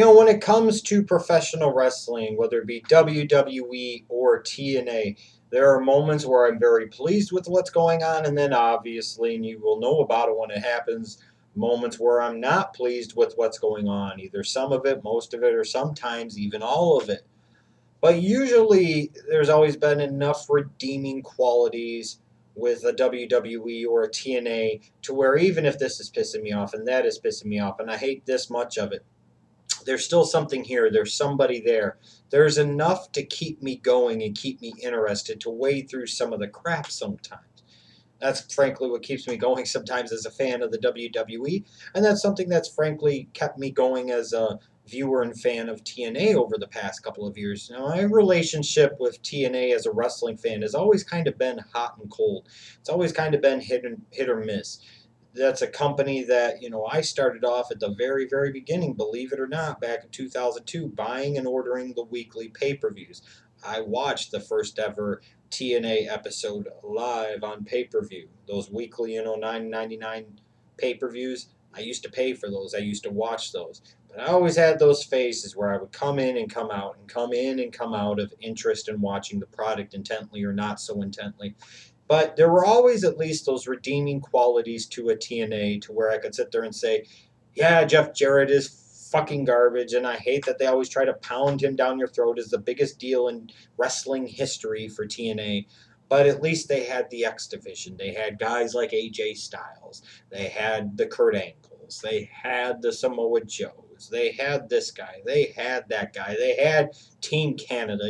When it comes to professional wrestling, whether it be WWE or TNA, there are moments where I'm very pleased with what's going on, and then obviously, and you will know about it when it happens, moments where I'm not pleased with what's going on, either some of it, most of it, or sometimes even all of it. But usually, there's always been enough redeeming qualities with a WWE or a TNA to where even if this is pissing me off and that is pissing me off, and I hate this much of it, there's still something here. There's somebody there. There's enough to keep me going and keep me interested to wade through some of the crap sometimes. That's frankly what keeps me going sometimes as a fan of the WWE, and that's something that's frankly kept me going as a viewer and fan of TNA over the past couple of years. Now, my relationship with TNA as a wrestling fan has always kind of been hot and cold. It's always kind of been hit or miss. That's a company that I started off at the very beginning, believe it or not, back in 2002, buying and ordering the weekly pay-per-views. I watched the first ever TNA episode live on pay-per-view. Those weekly, $9.99 pay-per-views. I used to pay for those. I used to watch those. But I always had those phases where I would come in and come out and come in and come out of interest in watching the product intently or not so intently. But there were always at least those redeeming qualities to a TNA to where I could sit there and say, yeah, Jeff Jarrett is fucking garbage, and I hate that they always try to pound him down your throat as the biggest deal in wrestling history for TNA. But at least they had the X Division. They had guys like AJ Styles. They had the Kurt Angles. They had the Samoa Joes. They had this guy. They had that guy. They had Team Canada.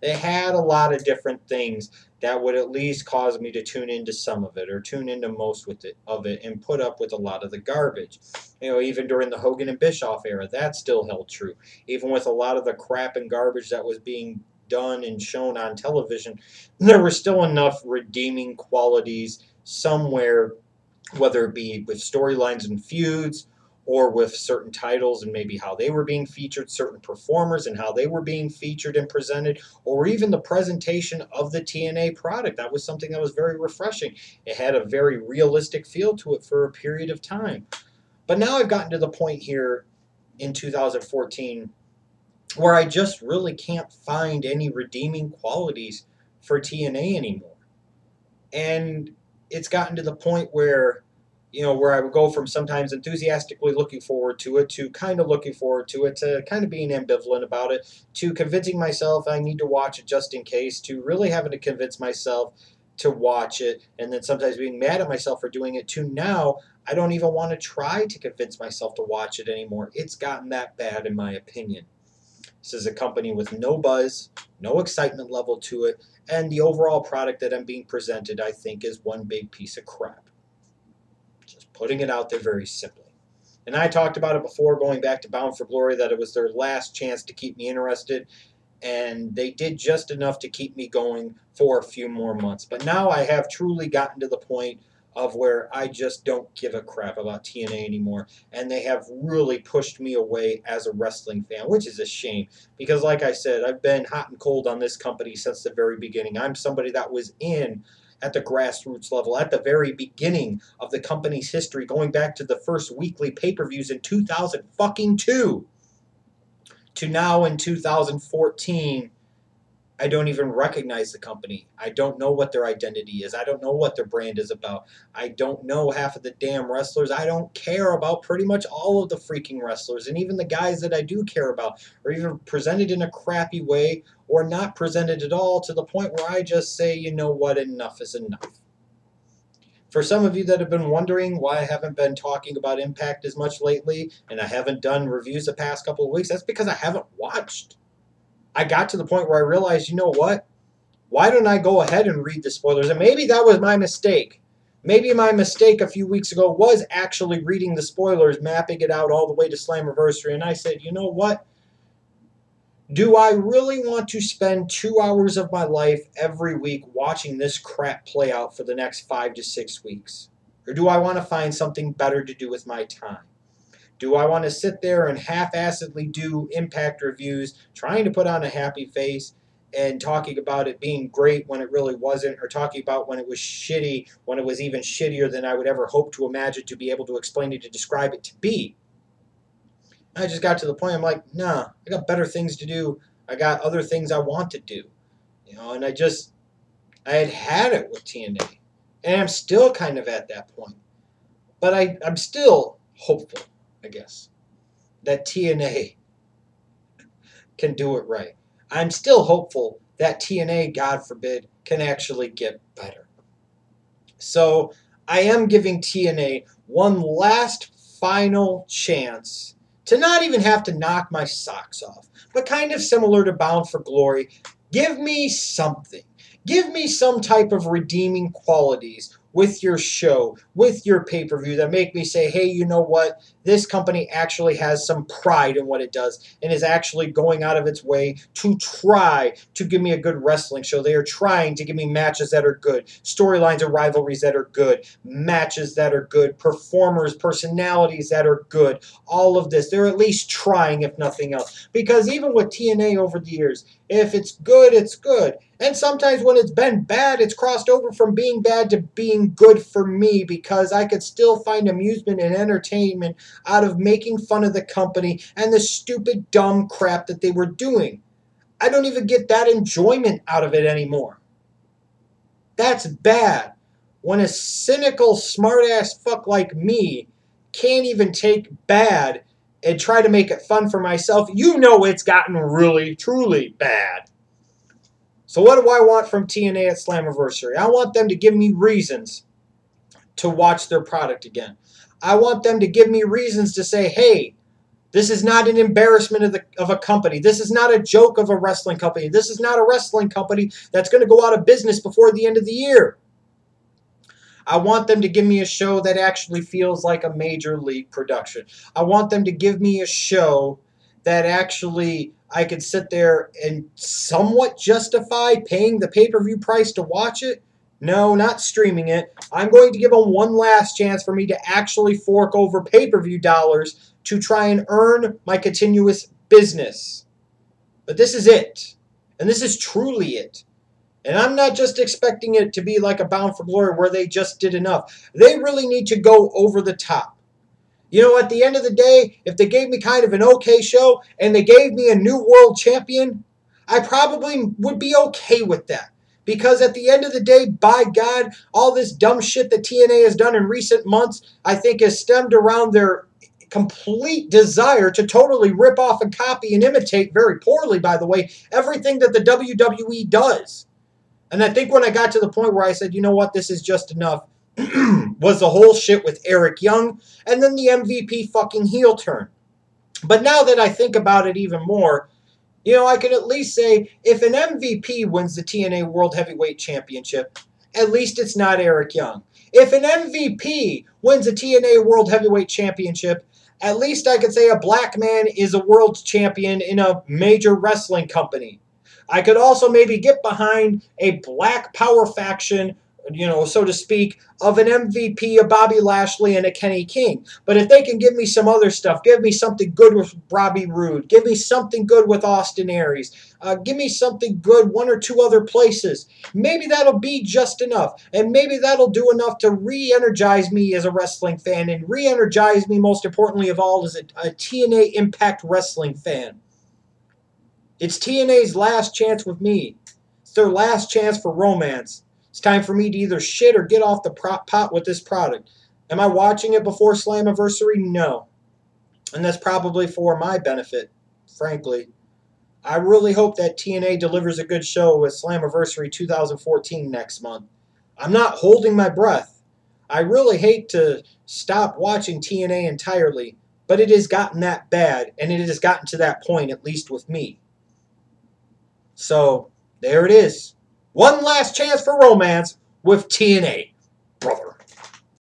They had a lot of different things that would at least cause me to tune into some of it or tune into most of it and put up with a lot of the garbage. Even during the Hogan and Bischoff era, that still held true. Even with a lot of the crap and garbage that was being done and shown on television, there were still enough redeeming qualities somewhere, whether it be with storylines and feuds or with certain titles and maybe how they were being featured, certain performers and how they were being featured and presented, or even the presentation of the TNA product. That was something that was very refreshing. It had a very realistic feel to it for a period of time. But now I've gotten to the point here in 2014 where I just really can't find any redeeming qualities for TNA anymore. And it's gotten to the point where where I would go from sometimes enthusiastically looking forward to it to kind of looking forward to it to kind of being ambivalent about it to convincing myself I need to watch it just in case to really having to convince myself to watch it and then sometimes being mad at myself for doing it to now I don't even want to try to convince myself to watch it anymore. It's gotten that bad in my opinion. This is a company with no buzz, no excitement level to it, and the overall product that I'm being presented I think is one big piece of crap. Just putting it out there very simply. And I talked about it before, going back to Bound for Glory, that it was their last chance to keep me interested. And they did just enough to keep me going for a few more months. But now I have truly gotten to the point of where I just don't give a crap about TNA anymore. And they have really pushed me away as a wrestling fan, which is a shame. Because like I said, I've been hot and cold on this company since the very beginning. I'm somebody that was in at the grassroots level, at the very beginning of the company's history, going back to the first weekly pay-per-views in 2002 to now in 2014. I don't even recognize the company. I don't know what their identity is. I don't know what their brand is about. I don't know half of the damn wrestlers. I don't care about pretty much all of the freaking wrestlers. And even the guys that I do care about are either presented in a crappy way or not presented at all, to the point where I just say, you know what, enough is enough. For some of you that have been wondering why I haven't been talking about Impact as much lately and I haven't done reviews the past couple of weeks, that's because I haven't watched. I got to the point where I realized, you know what? Why don't I go ahead and read the spoilers? And maybe that was my mistake. Maybe my mistake a few weeks ago was actually reading the spoilers, mapping it out all the way to Slammiversary. And I said, you know what? Do I really want to spend 2 hours of my life every week watching this crap play out for the next 5 to 6 weeks? Or do I want to find something better to do with my time? Do I want to sit there and half-assedly do Impact reviews, trying to put on a happy face and talking about it being great when it really wasn't, or talking about when it was shitty, when it was even shittier than I would ever hope to imagine to be able to explain it, to describe it to be? I just got to the point, I'm like, nah, I got better things to do. I got other things I want to do. And I had it with TNA. And I'm still kind of at that point. But I'm still hopeful, I guess, that TNA can do it right. I'm still hopeful that TNA, God forbid, can actually get better. So I am giving TNA one last final chance to not even have to knock my socks off, but kind of similar to Bound for Glory. Give me something. Give me some type of redeeming qualities with your show, with your pay-per-view that make me say, hey, you know what? This company actually has some pride in what it does and is actually going out of its way to try to give me a good wrestling show. They are trying to give me matches that are good, storylines and rivalries that are good, matches that are good, performers, personalities that are good, all of this. They're at least trying, if nothing else. Because even with TNA over the years, if it's good, it's good. And sometimes when it's been bad, it's crossed over from being bad to being good for me because I could still find amusement and entertainment out of making fun of the company and the stupid, dumb crap that they were doing. I don't even get that enjoyment out of it anymore. That's bad. When a cynical, smart-ass fuck like me can't even take bad and try to make it fun for myself, you know it's gotten really, truly bad. So what do I want from TNA at Slammiversary? I want them to give me reasons to watch their product again. I want them to give me reasons to say, hey, this is not an embarrassment of a company. This is not a joke of a wrestling company. This is not a wrestling company that's going to go out of business before the end of the year. I want them to give me a show that actually feels like a major league production. I want them to give me a show that actually I could sit there and somewhat justify paying the pay-per-view price to watch it. No, not streaming it. I'm going to give them one last chance for me to actually fork over pay-per-view dollars to try and earn my continuous business. But this is it. And this is truly it. And I'm not just expecting it to be like a Bound for Glory where they just did enough. They really need to go over the top. At the end of the day, if they gave me kind of an okay show and they gave me a new world champion, I probably would be okay with that. Because at the end of the day, by God, all this dumb shit that TNA has done in recent months, I think has stemmed around their complete desire to totally rip off and copy and imitate, very poorly, by the way, everything that the WWE does. And I think when I got to the point where I said, you know what, this is just enough, was the whole shit with Eric Young and then the MVP fucking heel turn. But now that I think about it even more, I can at least say if an MVP wins the TNA World Heavyweight Championship, at least it's not Eric Young. If an MVP wins a TNA World Heavyweight Championship, at least I could say a black man is a world champion in a major wrestling company. I could also maybe get behind a black power faction, so to speak, of an MVP, a Bobby Lashley, and a Kenny King. But if they can give me some other stuff, give me something good with Robbie Roode, give me something good with Austin Aries, give me something good one or two other places, maybe that'll be just enough. And maybe that'll do enough to re-energize me as a wrestling fan and re-energize me, most importantly of all, as a TNA Impact Wrestling fan. It's TNA's last chance with me. It's their last chance for romance. It's time for me to either shit or get off the pot with this product. Am I watching it before Slammiversary? No. And that's probably for my benefit, frankly. I really hope that TNA delivers a good show with Slammiversary 2014 next month. I'm not holding my breath. I really hate to stop watching TNA entirely, but it has gotten that bad, and it has gotten to that point, at least with me. So, there it is. One last chance for romance with TNA, brother.